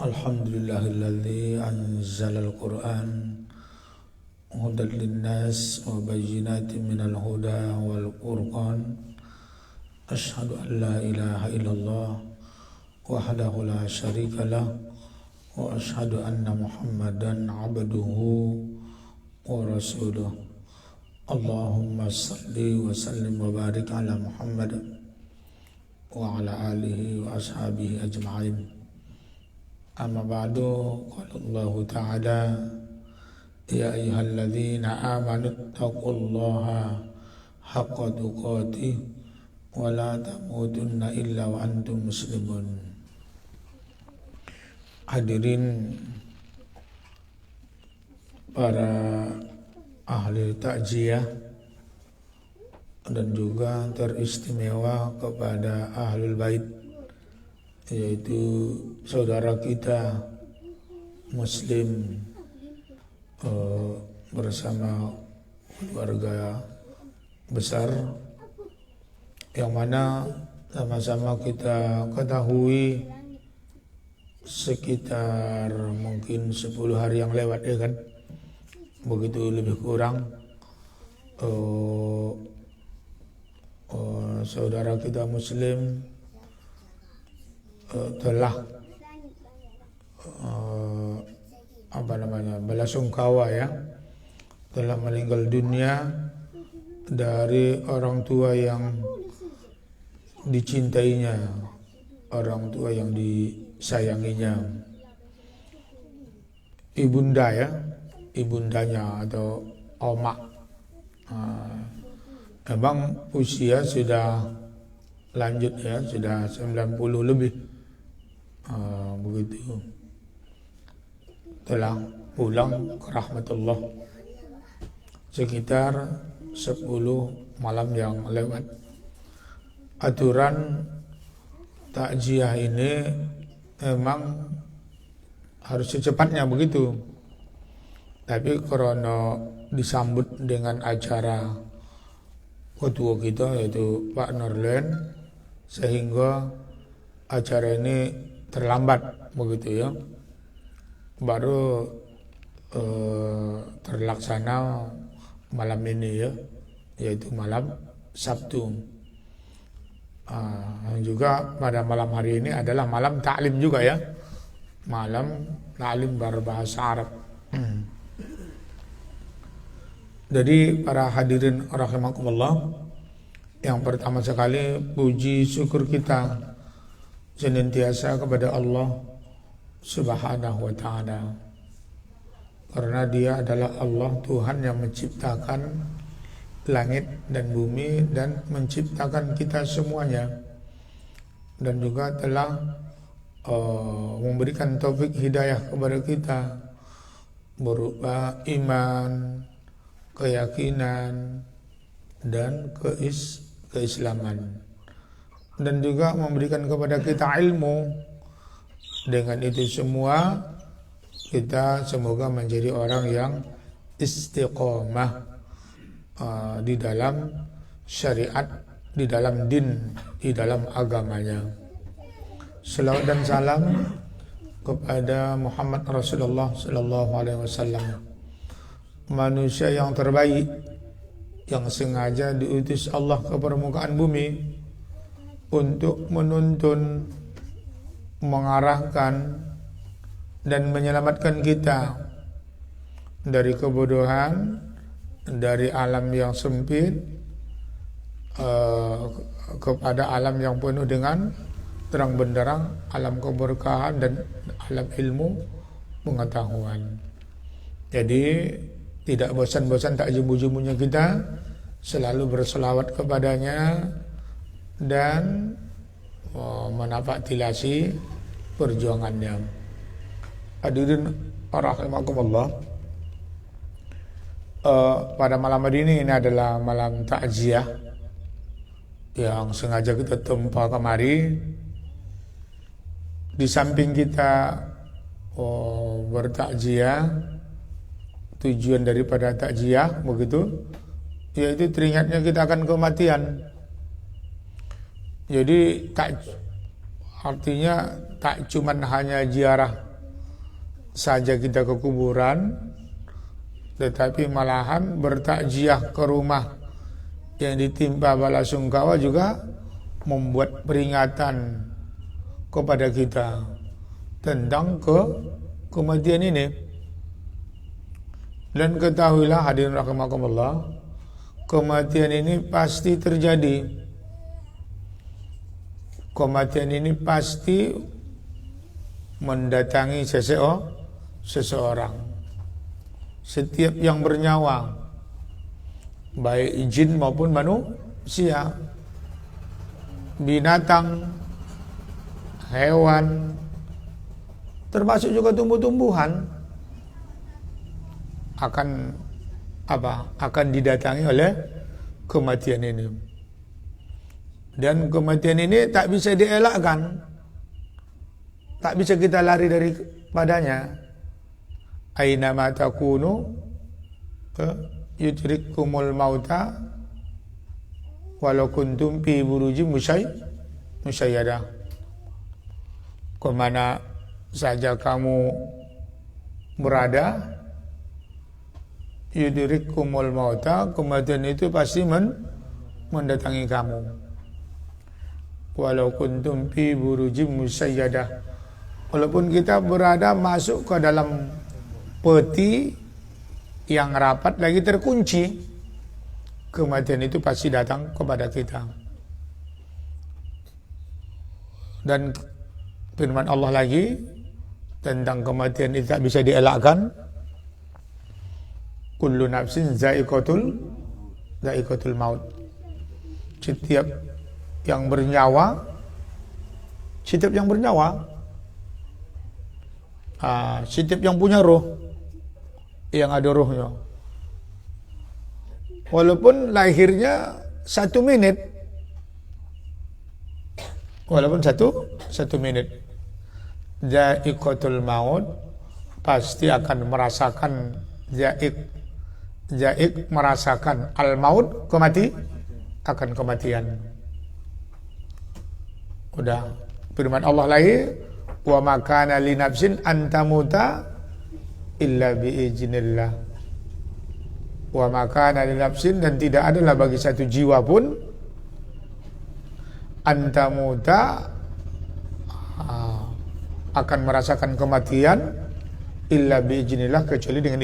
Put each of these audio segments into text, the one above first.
Alhamdulillahilladzi anzalal Qur'an hudan linnas wa bayyinatin minal huda wal furqan. Asyhadu an la ilaha illallah wahdahu la syarika lah wa asyhadu anna Muhammadan abduhu wa rasuluh. Allahumma salli wa sallim wa barik ala Muhammad wa ala alihi wa ashabihi ajma'in. Amma ba'du, qala Allah Ta'ala, ya ayyuhalladzina amanu taqullaha haqqa tuqatih wa la tamutunna illa wa antum muslimun. Hadirin para ahli takziah dan juga teristimewa kepada ahlul bait, yaitu saudara kita muslim bersama keluarga besar yang mana sama-sama kita ketahui sekitar mungkin 10 hari yang lewat, ya kan, begitu lebih kurang saudara kita muslim telah belasungkawa, ya, telah meninggal dunia dari orang tua yang dicintainya, orang tua yang disayanginya, ibunda, ya, ibundanya atau oma. Memang usia sudah lanjut, ya, sudah 90 lebih. Begitu telah pulang ke rahmatullah sekitar 10 malam yang lewat. Aturan takziah ini memang harus secepatnya begitu, tapi karena disambut dengan acara ketua kita yaitu Pak Norlen, sehingga acara ini terlambat begitu, ya, baru terlaksana malam ini, ya, yaitu malam Sabtu. Juga pada malam hari ini adalah malam ta'lim juga, ya, malam ta'lim berbahasa Arab. Jadi para hadirin rahimakumullah, yang pertama sekali puji syukur kita senantiasa kepada Allah Subhanahu wa ta'ala, karena Dia adalah Allah, Tuhan yang menciptakan langit dan bumi dan menciptakan kita semuanya, dan juga telah memberikan taufik hidayah kepada kita berupa iman, keyakinan, dan keislaman, dan juga memberikan kepada kita ilmu. Dengan itu semua kita semoga menjadi orang yang istiqomah di dalam syariat, di dalam din, di dalam agamanya. Selawat dan salam kepada Muhammad Rasulullah sallallahu alaihi wasallam, manusia yang terbaik yang sengaja diutus Allah ke permukaan bumi untuk menuntun, mengarahkan, dan menyelamatkan kita dari kebodohan, dari alam yang sempit kepada alam yang penuh dengan terang benderang, alam keberkahan dan alam ilmu pengetahuan. Jadi tidak bosan-bosan, tak jemu-jemunya kita selalu berselawat kepadanya dan menafaktilasi perjuangannya. Hadirin rahimakumullah, pada malam hari ini adalah malam takziah yang sengaja kita tempa kemari. Di samping kita bertakziah, tujuan daripada takziah begitu, yaitu teringatnya kita akan kematian. Jadi artinya tak cuman hanya ziarah saja kita ke kuburan, tetapi malahan bertakziah ke rumah yang ditimpa balasungkawa juga membuat peringatan kepada kita tentang kematian ini. Dan ketahuilah hadirin rahimakumullah, kematian ini pasti terjadi. Kematian ini pasti mendatangi seseorang. Setiap yang bernyawa, baik jin maupun manusia, binatang, hewan, termasuk juga tumbuh-tumbuhan akan didatangi oleh kematian ini. Dan kematian ini tak bisa dielakkan, tak bisa kita lari daripadanya. Aina ma takunu yudrikkumul mauta walau kuntum fi burujim musayyadah. Kemana saja kamu berada, yudrikkumul mauta, kematian itu pasti mendatangi kamu. Walau kuntum fi burujim musayyadah, walaupun kita berada masuk ke dalam peti yang rapat lagi terkunci, kematian itu pasti datang kepada kita. Dan firman Allah lagi tentang kematian itu tak bisa dielakkan. Kullu nafsin za'iqatul maut. Setiap yang bernyawa, setiap yang punya roh, yang ada rohnya, walaupun lahirnya 1 menit, za'iqatul maut, pasti akan merasakan Za'iq merasakan al-maut, kematian. Udah firman Allah lagi, wa ma kana li nafsin an tamuta illa bi iznillah. Wa ma kana li nafsin, dan tidak adalah bagi satu jiwa pun an tamuta akan merasakan kematian illa bi iznillah, kecuali dengan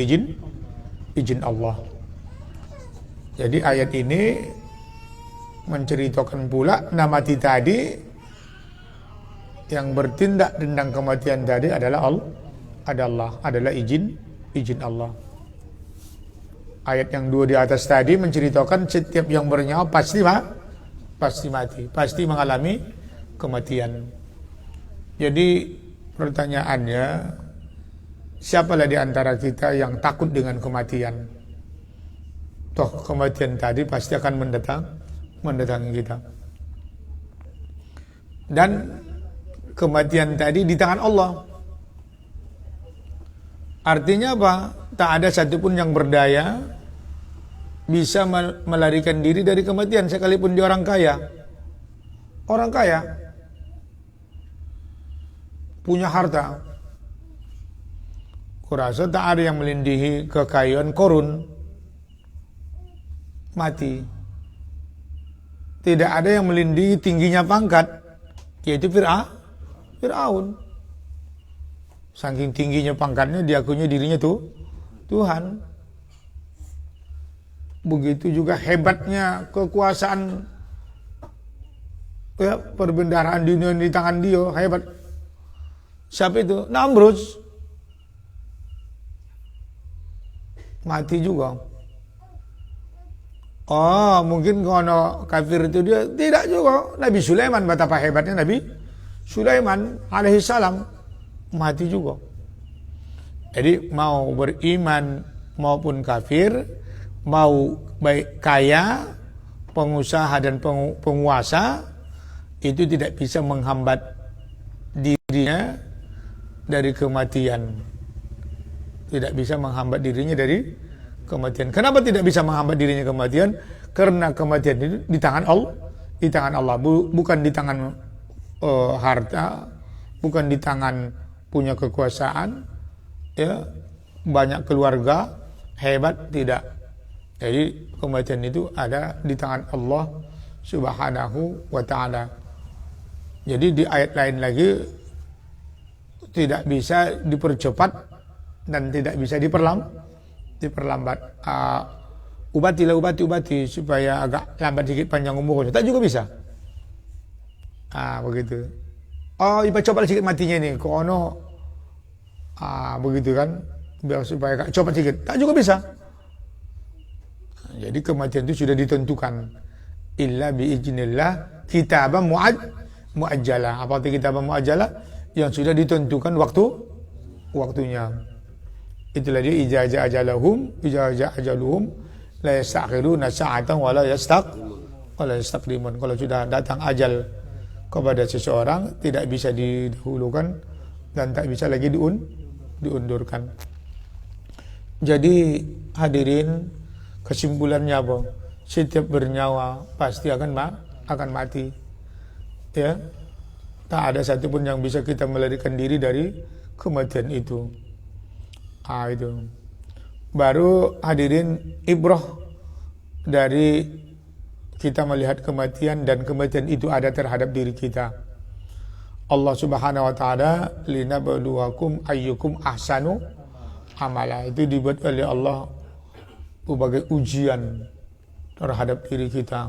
izin Allah. Jadi ayat ini menceritakan pula namati tadi yang bertindak tentang kematian tadi adalah adalah izin Allah. Ayat yang 2 di atas tadi menceritakan setiap yang bernyawa pasti mati, pasti mengalami kematian. Jadi pertanyaannya, siapalah di antara kita yang takut dengan kematian? Toh kematian tadi pasti akan mendatangi kita. Dan kematian tadi di tangan Allah. Artinya apa? Tak ada satupun yang berdaya bisa melarikan diri dari kematian, sekalipun dia orang kaya. Orang kaya punya harta, kurasa tak ada yang melindihi kekayaan Korun, mati. Tidak ada yang melindihi tingginya pangkat, yaitu Fir'aun. Saking tingginya pangkatnya, diakunya dirinya Tuhan. Begitu juga hebatnya kekuasaan, perbendaharaan dunia di tangan dia, hebat. Siapa itu? Namrud. Mati juga. Oh, mungkin kalau kafir itu dia tidak juga. Nabi Sulaiman, betapa hebatnya Nabi Sulaiman alaihissalam, mati juga. Jadi mau beriman maupun kafir, mau baik kaya, pengusaha dan penguasa, itu tidak bisa menghambat dirinya dari kematian. Tidak bisa menghambat dirinya dari kematian. Kenapa tidak bisa menghambat dirinya kematian? Karena kematian itu di tangan Allah, bukan di tangan harta, bukan di tangan punya kekuasaan, ya banyak keluarga, hebat, tidak. Jadi kematian itu ada di tangan Allah Subhanahu wa ta'ala. Jadi di ayat lain lagi tidak bisa dipercepat dan tidak bisa diperlambat. Ubati supaya agak lambat dikit panjang umurnya. Tak juga bisa. Begitu. Iba coba sedikit matinya ini. Kono begitu kan. Biar supaya agak cepat sedikit. Tak juga bisa. Jadi kematian itu sudah ditentukan. Illa biiznillah kitaban muajjalah. Apa itu kitaban muajjalah? Yang sudah ditentukan waktunya. Itulah dia ijaza ajaluhum la yastakhiruna sa'atan wa la yastaqdimun. Kalau sudah datang ajal kepada seseorang tidak bisa didahulukan dan tak bisa lagi diundurkan. Jadi hadirin, kesimpulannya apa? Setiap bernyawa pasti akan mati. Ya. Tak ada satupun yang bisa kita melarikan diri dari kematian itu. Itu. Baru hadirin ibrah dari kita melihat kematian dan kematian itu ada terhadap diri kita. Allah Subhanahu wa taala linabluwakum ayyukum ahsanu amala. Itu dibuat oleh Allah sebagai ujian terhadap diri kita.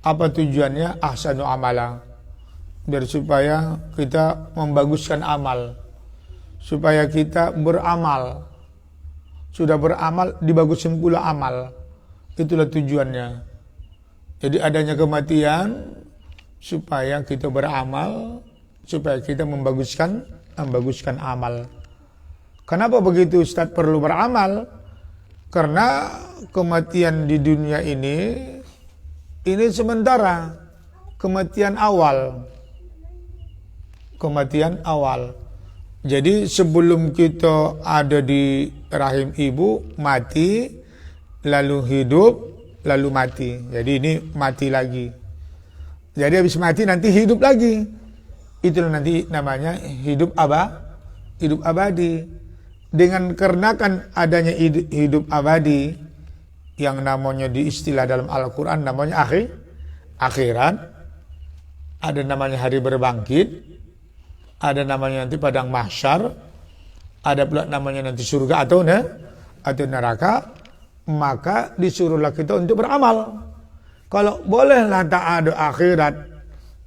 Apa tujuannya? Ahsanu amala. Biar supaya kita membaguskan amal. Supaya kita beramal. Sudah beramal, dibaguskan pula amal. Itulah tujuannya. Jadi adanya kematian supaya kita beramal, supaya kita membaguskan amal. Kenapa begitu Ustaz perlu beramal? Karena kematian di dunia ini sementara, kematian awal. Jadi sebelum kita ada di rahim ibu, mati, lalu hidup, lalu mati. Jadi ini mati lagi. Jadi habis mati nanti hidup lagi. Itulah nanti namanya hidup abadi. Dengan karena kan adanya hidup abadi yang namanya di istilah dalam Al-Quran namanya akhirat. Ada namanya hari berbangkit. Ada namanya nanti padang mahsyar, ada pula namanya nanti surga atau neraka, maka disuruhlah kita untuk beramal. Kalau bolehlah tak ada akhirat,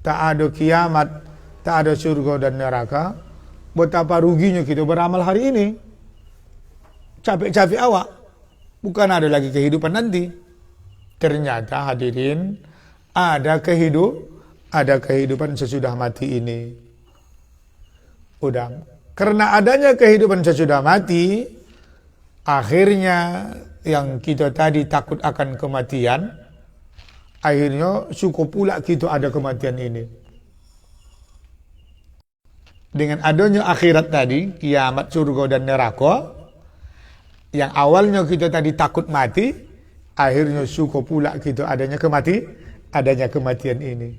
tak ada kiamat, tak ada surga dan neraka, betapa ruginya kita beramal hari ini. Capek-capek awak, bukan ada lagi kehidupan nanti. Ternyata hadirin, ada kehidupan sesudah mati ini. Udah, karena adanya kehidupan sesudah mati, akhirnya yang kita tadi takut akan kematian, akhirnya syukur pula kita ada kematian ini. Dengan adanya akhirat tadi, kiamat, surga dan neraka, yang awalnya kita tadi takut mati, akhirnya syukur pula kita adanya kematian ini.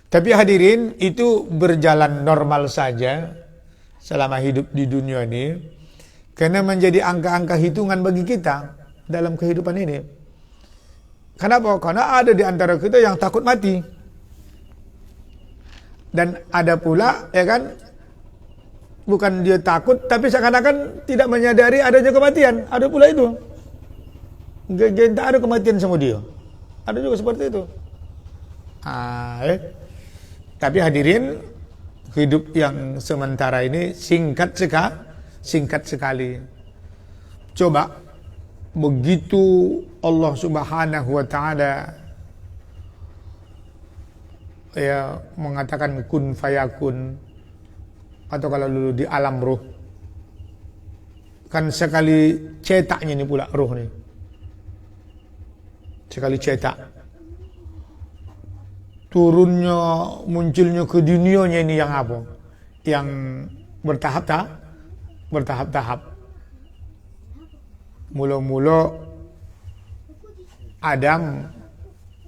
Tapi hadirin, itu berjalan normal saja selama hidup di dunia ini, karena menjadi angka-angka hitungan bagi kita dalam kehidupan ini. Kenapa? Karena ada di antara kita yang takut mati. Dan ada pula, ya kan, bukan dia takut, tapi seakan-akan tidak menyadari adanya kematian. Ada pula itu. Dia tak ada kematian sama dia. Ada juga seperti itu. Tapi hadirin, hidup yang sementara ini singkat sekali. Coba, begitu Allah Subhanahu wa ta'ala ya mengatakan kun fayakun, atau kalau dulu di alam ruh, kan sekali cetaknya ini pula ruh nih. Sekali cetak. Turunnya, munculnya ke dunianya ini yang apa? Yang bertahap-tahap. Mula-mula Adam,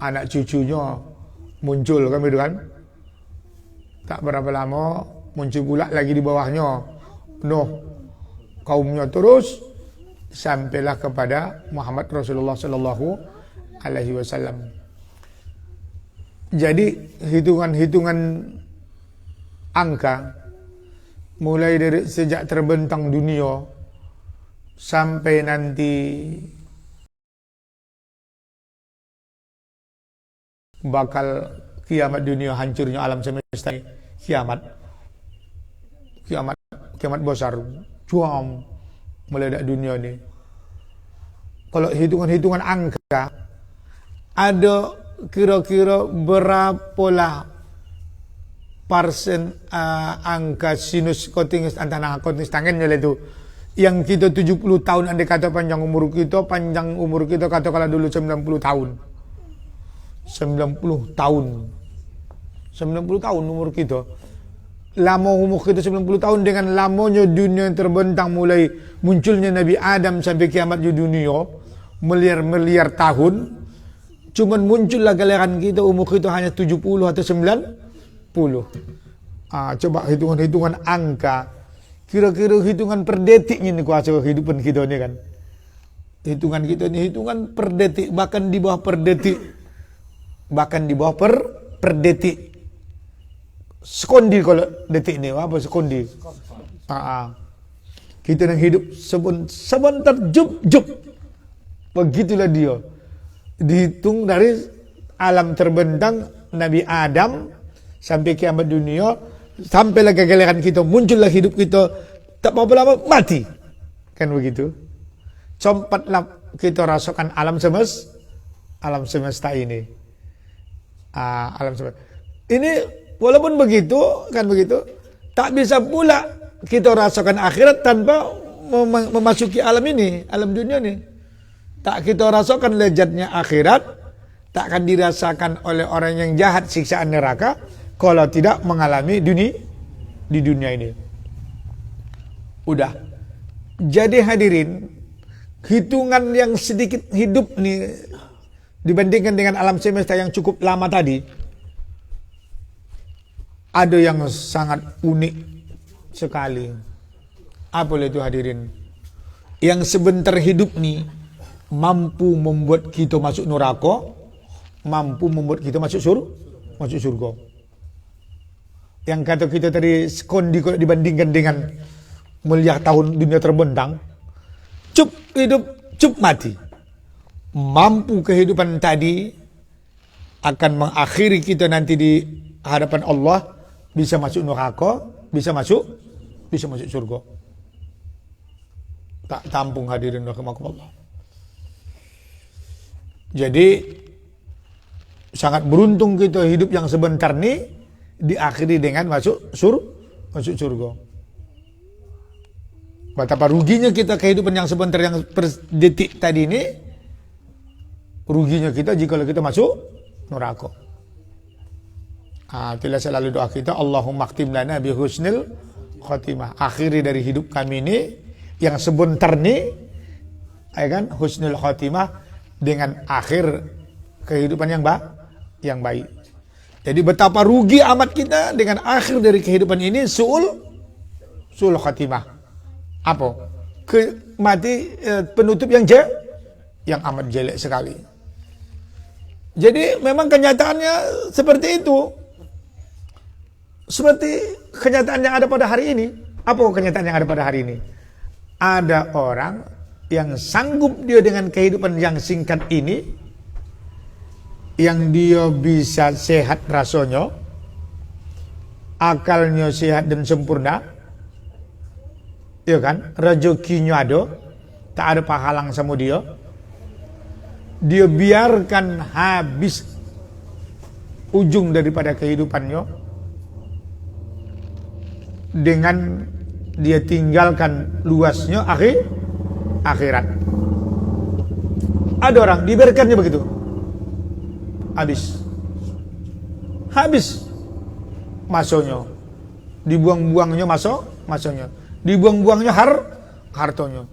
anak cucunya muncul kan, tak berapa lama muncul pula lagi di bawahnya Nuh, kaumnya, terus sampailah kepada Muhammad Rasulullah Sallallahu Alaihi Wasallam. Jadi hitungan-hitungan angka mulai dari sejak terbentang dunia sampai nanti bakal kiamat dunia, hancurnya alam semesta, kiamat besar, juam meledak dunia ini. Kalau hitungan-hitungan angka, ada kira-kira berapalah persen angka sinus kotinus antara kotinus tangannya itu yang kita 70 tahun, andai kata panjang umur kita katakanlah dulu 90 tahun 90 tahun umur kita, lama umur kita 90 tahun dengan lamanya dunia yang terbentang mulai munculnya Nabi Adam sampai kiamat di dunia miliar-miliar tahun, cuman muncullah giliran kita umur kita hanya 70 atau 90. Coba hitungan-hitungan angka, kira-kira hitungan per detiknya nih kuasa kehidupan kita ini kan. Hitungan kita ini hitungan per detik, bahkan di bawah per detik. Per detik. Sekondi kalau detik ini, apa sekondi? Kita yang hidup sebentar jup. Begitulah dia. Dihitung dari alam terbentang Nabi Adam sampai kiamat dunia, sampailah kegeliran kita, muncullah hidup kita, tak berapa lama mati. Kan begitu. Compatlah kita rasakan alam semesta ini. Alam semesta. Ini walaupun begitu, kan begitu, tak bisa pula kita rasakan akhirat tanpa memasuki alam ini, alam dunia ini. Tak kita rasakan lezatnya akhirat, tak akan dirasakan oleh orang yang jahat siksaan neraka kalau tidak mengalami di dunia ini. Udah. Jadi hadirin, hitungan yang sedikit hidup nih dibandingkan dengan alam semesta yang cukup lama tadi, ada yang sangat unik sekali. Apa itu hadirin? Yang sebentar hidup nih mampu membuat kita masuk neraka, mampu membuat kita masuk surga. Yang kata kita tadi sekondi kalau dibandingkan dengan miliar tahun dunia terbentang, cup hidup, cup mati. Mampu kehidupan tadi akan mengakhiri kita nanti di hadapan Allah, bisa masuk neraka, bisa masuk surga. Tak tampung hadirin rahimakumullah. Jadi sangat beruntung kita hidup yang sebentar nih diakhiri dengan masuk surga. Betapa ruginya kita kehidupan yang sebentar yang per detik tadi ini, ruginya kita jika kita masuk neraka. Itulah selalu doa kita, Allahumma khtim lana bi husnil khatimah. Akhiri dari hidup kami ini yang sebentar nih, ya kan, husnul khatimah, dengan akhir kehidupan yang baik. Jadi betapa rugi amat kita dengan akhir dari kehidupan ini su'ul khatimah. Apa? Mati penutup yang amat jelek sekali. Jadi memang kenyataannya seperti itu. Seperti kenyataan yang ada pada hari ini. Apa kenyataan yang ada pada hari ini? Ada orang yang sanggup dia dengan kehidupan yang singkat ini, yang dia bisa sehat rasanya, akalnya sehat dan sempurna, ya kan, rezekinya ada, tak ada penghalang sama dia biarkan habis ujung daripada kehidupannya dengan dia tinggalkan luasnya akhirat. Ada orang dibiarkannya begitu, habis masanya, dibuang-buangnya masanya, dibuang-buangnya hartanya,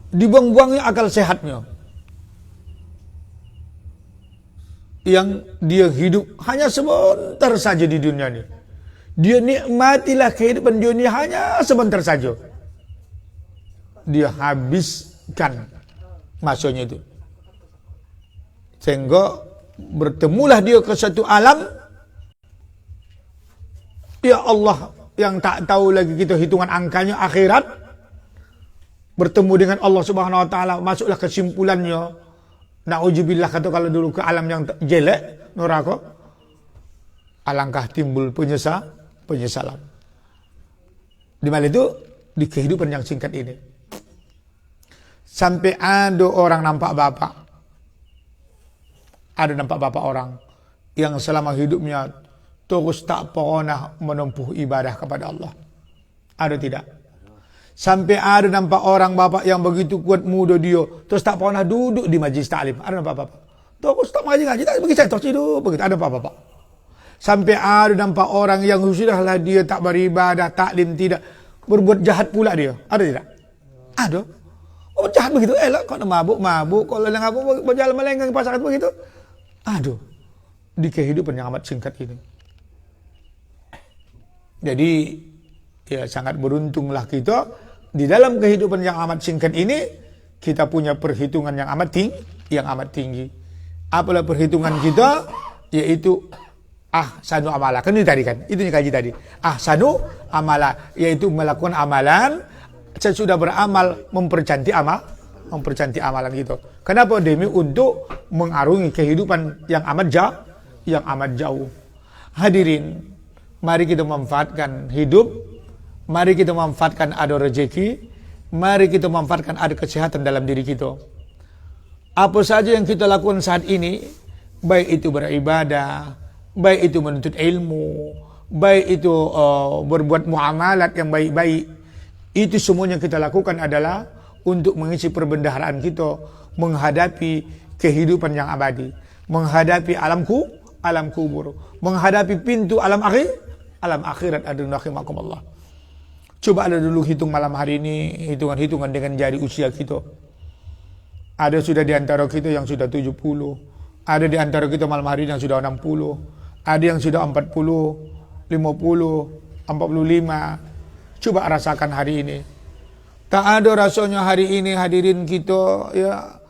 dibuang-buangnya akal sehatnya, yang dia hidup hanya sebentar saja di dunia ini. Dia nikmatilah kehidupan dunia hanya sebentar saja. Dia habiskan masanya itu. Sehingga bertemulah dia ke satu alam. Ya Allah yang tak tahu lagi kita hitungan angkanya akhirat. Bertemu dengan Allah Subhanahu wa taala, masuklah kesimpulannya. Nauzubillah kata kalau dulu ke alam yang jelek, neraka. Alangkah timbul penyesalan. Di mana itu? Di kehidupan yang singkat ini. Sampai ada orang nampak bapak. Ada nampak bapak orang yang selama hidupnya terus tak pernah menempuh ibadah kepada Allah. Ada tidak? Sampai ada nampak orang bapak yang begitu kuat muda dia, terus tak pernah duduk di majlis taklim. Ada nampak bapak. Terus tak ngaji, tak pergi centos hidup, begitu. Ada nampak bapak. Sampai ada nampak orang yang sudahlah dia tak beribadah, taklim tidak, berbuat jahat pula dia. Ada tidak? Ada. Oh, jahat begitu. Kau nak mabuk, kalau yang apa berjalan melenggang di pasaran begitu. Aduh. Di kehidupan yang amat singkat ini. Jadi ya sangat beruntunglah kita di dalam kehidupan yang amat singkat ini kita punya perhitungan yang amat tinggi. Apalah perhitungan kita? Yaitu ahsanu amala. Kan itu tadi kan? Itu yang kaji tadi. Ahsanu amala, yaitu melakukan amalan sesudah beramal mempercantik amalan gitu. Kenapa? Demi untuk mengarungi kehidupan yang amat jauh. Hadirin, mari kita manfaatkan hidup, mari kita manfaatkan ada rezeki, mari kita manfaatkan ada kesehatan dalam diri kita. Apa saja yang kita lakukan saat ini, baik itu beribadah, baik itu menuntut ilmu, baik itu berbuat muamalat yang baik-baik, itu semuanya kita lakukan adalah untuk mengisi perbendaharaan kita menghadapi kehidupan yang abadi, menghadapi alam kubur, menghadapi pintu alam akhirat. Rahimakumullah. Coba ada dulu hitung malam hari ini, hitungan dengan jari usia kita. Ada sudah di antara kita yang sudah 70, ada di antara kita malam hari ini yang sudah 60, ada yang sudah 40, 50, 45. Coba rasakan hari ini. Tak ada rasanya hari ini hadirin kita, ya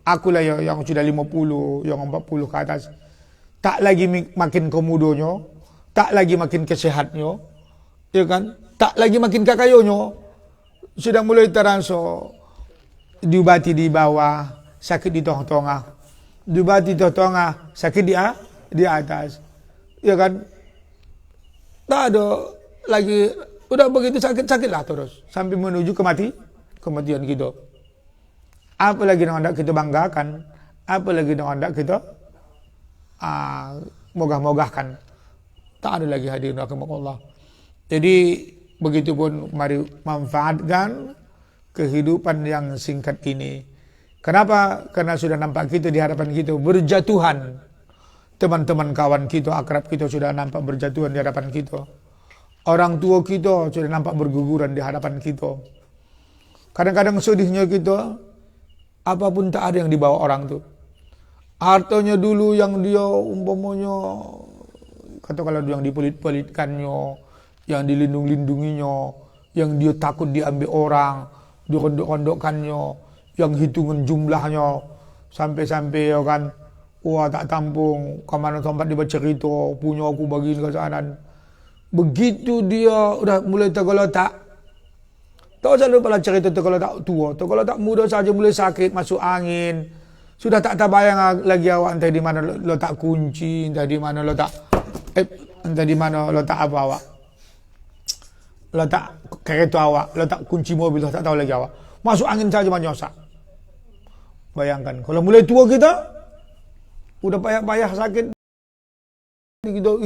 akulah ya yang sudah 50, yang 40 ke atas. Tak lagi makin kemudonya, tak lagi makin kesehatnya, ya kan? Tak lagi makin kakayonya. Sudah mulai terasa diobati di bawah, sakit di tengah-tengah. Diobati di tengah, sakit di atas. Ya kan? Tak ada lagi, udah begitu sakit-sakitlah terus sampai menuju kematian kita. Apa lagi yang hendak kita banggakan? Apa lagi yang hendak kita mogah-mogahkan? Tak ada lagi hadirin rahimakumullah. Jadi begitupun mari manfaatkan kehidupan yang singkat ini. Kenapa? Karena sudah nampak kita di hadapan kita berjatuhan. Teman-teman kawan kita, akrab kita sudah nampak berjatuhan di hadapan kita. Orang tua kita sudah nampak berguguran di hadapan kita. Kadang-kadang sedihnya kita, apapun tak ada yang dibawa orang tu. Hartanya dulu yang dia umpamanya, kata kalau yang dipelit-pelitkannya, yang dilindung-lindunginya, yang dia takut diambil orang, dirondok-rondokkannya, yang hitungan jumlahnya, sampai-sampai ya kan, wah tak tampung, kemana tempat dia bercerita, punya aku bagiin ke sana. Begitu dia udah mulai tergeletak, tak usah lupa cerita tergeletak tua, tergeletak muda saja mulai sakit, masuk angin, sudah tak terbayang lagi awak entah di mana letak kunci, entah di mana letak apa awak, letak kereta awak, letak kunci mobil, tak tahu lagi awak, masuk angin saja menyosak. Bayangkan kalau mulai tua kita udah payah-payah sakit,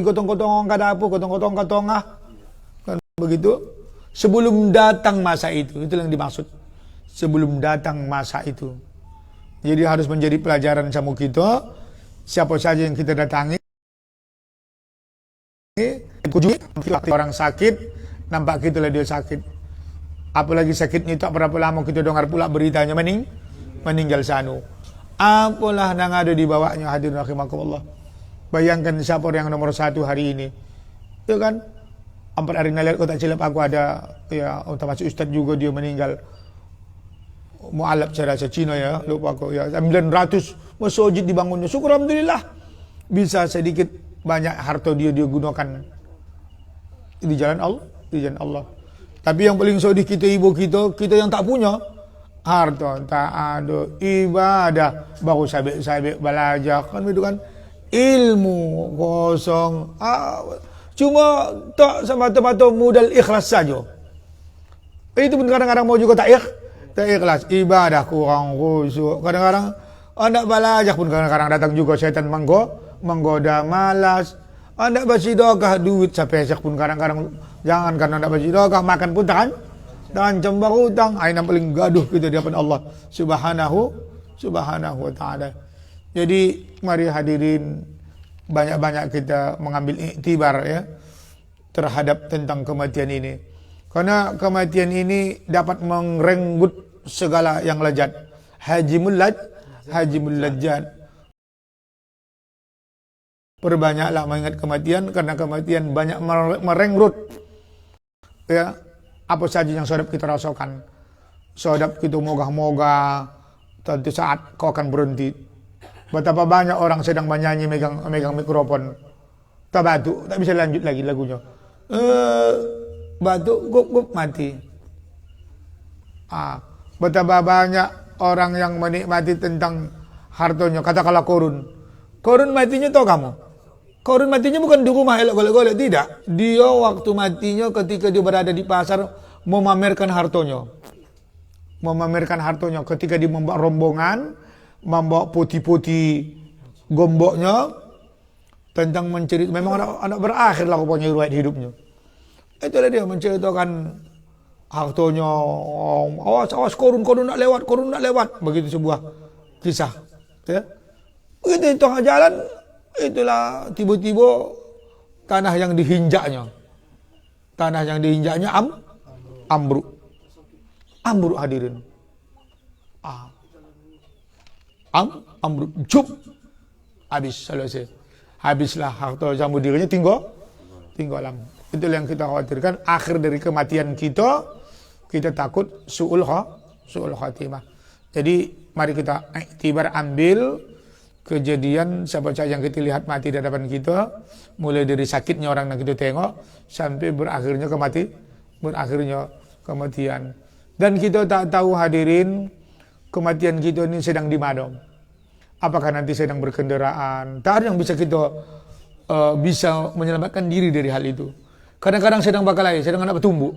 gotong-gotong kada apa, gotong-gotong katongah kan begitu. Sebelum datang masa itu yang dimaksud. Sebelum datang masa itu. Jadi harus menjadi pelajaran sama kita. Siapa saja yang kita datangi, orang sakit, nampak kita lah dia sakit. Apalagi sakitnya tak berapa lama kita dengar pula beritanya meninggal sanu. Apalah yang ada di bawahnya hadirin rahimakumullah. Bayangkan siapa yang nomor 1 hari ini. Ya kan? 4 hari yang lalu kalau tak silap aku ada ya termasuk ustaz juga dia meninggal. Mu'alaf saya rasa Cina ya, lupa aku ya. 900 masjid dibangunnya. Syukur alhamdulillah. Bisa sedikit banyak harta dia gunakan di jalan Allah, di jalan Allah. Tapi yang paling sedih kita ibu kita yang tak punya harta, tak ada ibadah, baru sabik-sabik belajar kan begitu kan. Ilmu kosong. Cuma tak semata-mata modal ikhlas saja. Itu pun kadang-kadang mau juga tak ikhlas. Ibadah kurang khusyuk. Kadang-kadang anak belajar pun kadang-kadang datang juga syaitan menggoda malas. Anak bersedekah duit sampai esok pun kadang-kadang jangan karena anak bersedekah makan pun tahan cembar hutang. Yang paling gaduh kita di hadapan Allah Subhanahu wa taala. Jadi mari hadirin banyak-banyak kita mengambil iktibar ya terhadap tentang kematian ini. Karena kematian ini dapat merenggut segala yang lezat. Hajimul lezat. Perbanyaklah mengingat kematian karena kematian banyak merenggut ya apa saja yang saudara kita rasakan. Saudara kita mogah-mogah tentu saat kau akan berhenti. Betapa banyak orang sedang menyanyi megang mikrofon. Tak batuk, tak bisa lanjut lagi lagunya. Batuk, gup mati. Betapa banyak orang yang menikmati tentang hartanya. Katakanlah korun. Korun matinya tahu kamu? Korun matinya bukan di rumah elok golek-golek, tidak. Dia waktu matinya ketika dia berada di pasar memamerkan hartanya. Memamerkan hartanya ketika dia membawa rombongan, membawa putih-putih gomboknya tentang menceritakan memang anak berakhir lah rupanya riwayat hidupnya. Itulah dia menceritakan hartanya. Awas korun nak lewat. Begitu sebuah kisah. Ya. Begitu di tengah jalan, itulah tiba-tiba tanah yang dihinjaknya. Tanah yang dihinjaknya ambruk. Ambruk hadirin. Ambruk cup. Habis selesai. Habislah harta jambu dirinya tinggalan. Itulah yang kita khawatirkan. Akhir dari kematian kita takut su'ul khatimah. Jadi mari kita iktibar ambil kejadian siapa saja yang kita lihat mati di hadapan kita, mulai dari sakitnya orang yang kita tengok sampai berakhirnya kematian. Dan kita tak tahu hadirin kematian kita ini sedang di mana. Apakah nanti sedang berkendaraan? Tak ada yang bisa kita bisa menyelamatkan diri dari hal itu. Kadang-kadang sedang bakalai, sedang anak bertumbuk.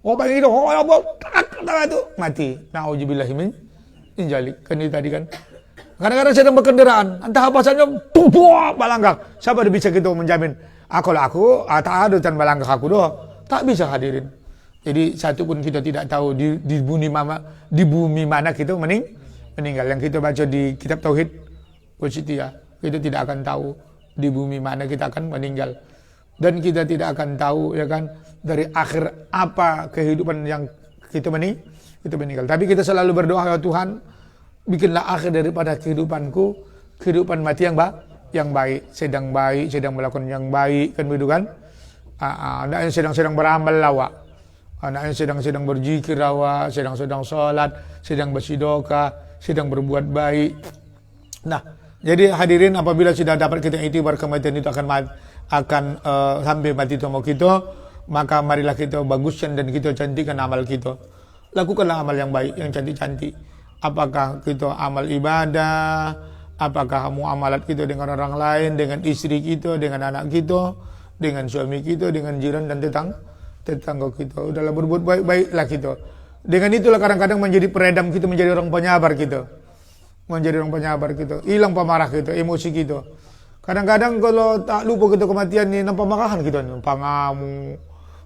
Pengen itu, mati. Na'udzubillahi min jalik. Kan itu tadi kan. Kadang-kadang sedang berkendaraan, entah apa saja, balanggang. Siapa ada bisa kita menjamin? Kalau aku, tak ada dan balanggang aku doh. Tak bisa hadirin. Jadi satu pun kita tidak tahu di bumi mana kita meninggal. Yang kita baca di kitab Tauhid Wasitiyah, kita tidak akan tahu di bumi mana kita akan meninggal. Dan kita tidak akan tahu ya kan dari akhir apa kehidupan yang kita meninggal. Tapi kita selalu berdoa, ya Tuhan, bikinlah akhir daripada kehidupanku, kehidupan mati yang baik, sedang melakukan yang baik, kan begitu kan? Anak yang sedang beramal lawak, anak yang sedang berzikir lawak, sedang sholat, sedang bersedekah, sedang berbuat baik. Nah, jadi hadirin apabila sudah dapat kita iktibar kematian itu akan sampai mati temu kita, maka marilah kita baguskan dan kita cantikkan amal kita. Lakukanlah amal yang baik, yang cantik-cantik. Apakah kita amal ibadah, apakah muamalat kita dengan orang lain, dengan istri kita, dengan anak kita, dengan suami kita, dengan jiran dan tetangga kita. Udahlah berbuat baik-baiklah kita. Dengan itulah kadang-kadang menjadi peredam kita, menjadi orang penyabar kita. Hilang pemarah kita, emosi kita. Kadang-kadang kalau tak lupa kita kematian ni, nampak marahan kita ni. Pangamu,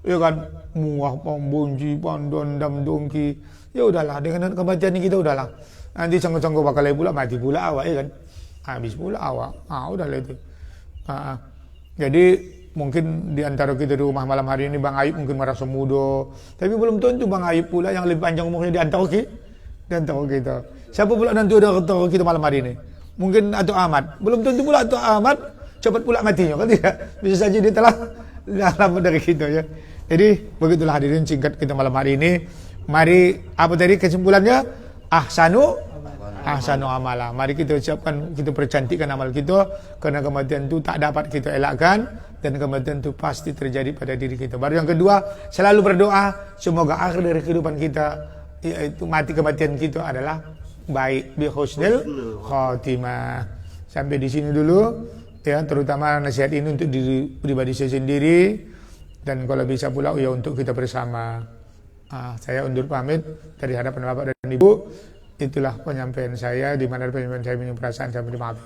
ya kan, muah, pambunji, pandondam, dongki. Ya udahlah, dengan kematian ni kita udahlah. Nanti sanggup-sanggup bakal pula, mati pula awak, ya kan. Habis pula awak. Udahlah itu. Jadi mungkin di antara kita di rumah malam hari ini Bang Ayub mungkin merasa muda. Tapi belum tentu Bang Ayub pula yang lebih panjang umurnya di antara kita. Siapa pula nanti ada antara kita malam hari ini? Mungkin Atuk Ahmad. Belum tentu pula Atuk Ahmad cepat pula matinya, kan tidak? Bisa saja dia telah lama dari kita ya. Jadi begitulah hadirin singkat kita malam hari ini. Mari apa tadi kesimpulannya? Ahsanu amala. Mari kita ucapkan, kita percantikkan amal kita, karena kematian itu tak dapat kita elakkan dan kematian itu pasti terjadi pada diri kita. Baru yang kedua, selalu berdoa semoga akhir dari kehidupan kita, yaitu kematian kita adalah baik, bi husnil khatimah. Sampai di sini dulu ya, terutama nasihat ini untuk diri pribadi saya sendiri, dan kalau bisa pula ya untuk kita bersama. Saya undur pamit dari hadapan Bapak dan Ibu. Itulah penyampaian saya, di mana penyampaian saya punya perasaan saya bermaaf.